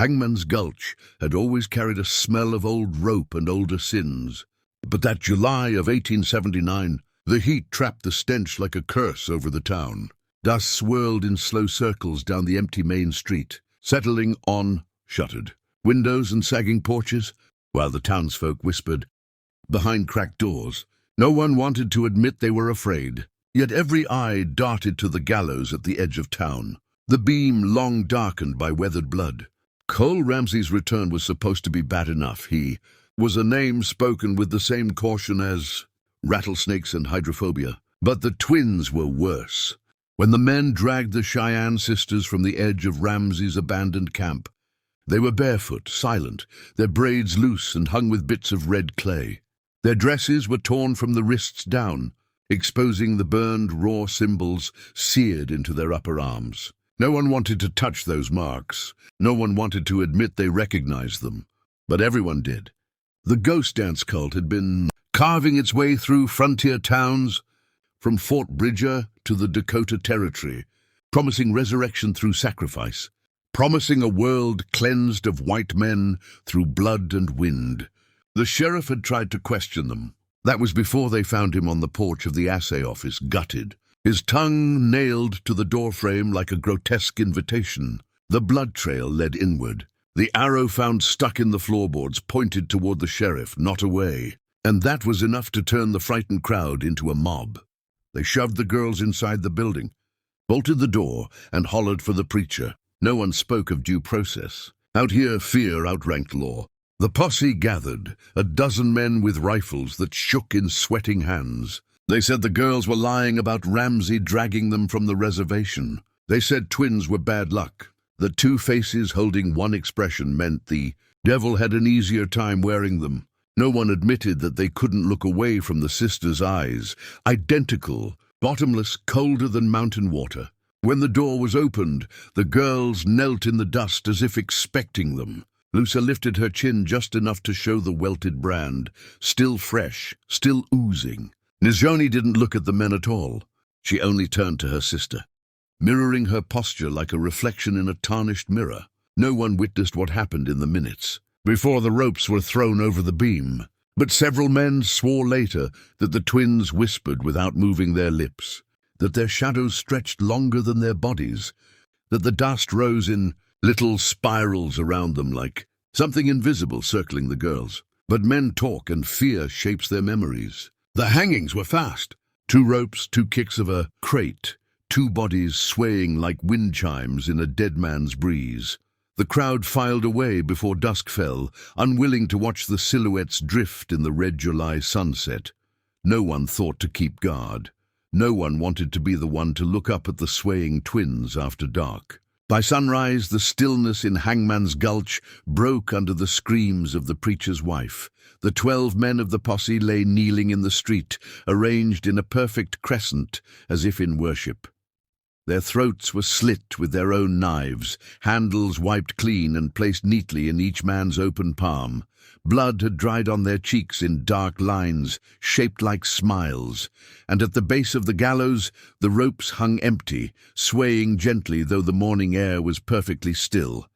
Hangman's Gulch had always carried a smell of old rope and older sins. But that July of 1879, the heat trapped the stench like a curse over the town. Dust swirled in slow circles down the empty main street, settling on shuttered windows and sagging porches, while the townsfolk whispered behind cracked doors. No one wanted to admit they were afraid, yet every eye darted to the gallows at the edge of town, the beam long darkened by weathered blood. Cole Ramsey's return was supposed to be bad enough. He was a name spoken with the same caution as rattlesnakes and hydrophobia. But the twins were worse. When the men dragged the Cheyenne sisters from the edge of Ramsey's abandoned camp, they were barefoot, silent, their braids loose and hung with bits of red clay. Their dresses were torn from the wrists down, exposing the burned, raw symbols seared into their upper arms. No one wanted to touch those marks. No one wanted to admit they recognized them. But everyone did. The ghost dance cult had been carving its way through frontier towns, from Fort Bridger to the Dakota Territory, promising resurrection through sacrifice, promising a world cleansed of white men through blood and wind. The sheriff had tried to question them. That was before they found him on the porch of the assay office, gutted, his tongue nailed to the doorframe like a grotesque invitation. The blood trail led inward. The arrow found stuck in the floorboards pointed toward the sheriff, not away. And that was enough to turn the frightened crowd into a mob. They shoved the girls inside the building, bolted the door, and hollered for the preacher. No one spoke of due process. Out here, fear outranked law. The posse gathered, a dozen men with rifles that shook in sweating hands. They said the girls were lying about Ramsey dragging them from the reservation. They said twins were bad luck. The two faces holding one expression meant the devil had an easier time wearing them. No one admitted that they couldn't look away from the sisters' eyes, identical, bottomless, colder than mountain water. When the door was opened, the girls knelt in the dust as if expecting them. Lusa lifted her chin just enough to show the welted brand, still fresh, still oozing. Nizhoni didn't look at the men at all. She only turned to her sister, mirroring her posture like a reflection in a tarnished mirror. No one witnessed what happened in the minutes before the ropes were thrown over the beam, but several men swore later that the twins whispered without moving their lips, that their shadows stretched longer than their bodies, that the dust rose in little spirals around them like something invisible circling the girls. But men talk and fear shapes their memories. The hangings were fast. 2 ropes, 2 kicks of a crate, 2 bodies swaying like wind chimes in a dead man's breeze. The crowd filed away before dusk fell, unwilling to watch the silhouettes drift in the red July sunset. No one thought to keep guard. No one wanted to be the one to look up at the swaying twins after dark. By sunrise, the stillness in Hangman's Gulch broke under the screams of the preacher's wife. The 12 men of the posse lay kneeling in the street, arranged in a perfect crescent, as if in worship. Their throats were slit with their own knives, handles wiped clean and placed neatly in each man's open palm. Blood had dried on their cheeks in dark lines, shaped like smiles, and at the base of the gallows the ropes hung empty, swaying gently though the morning air was perfectly still.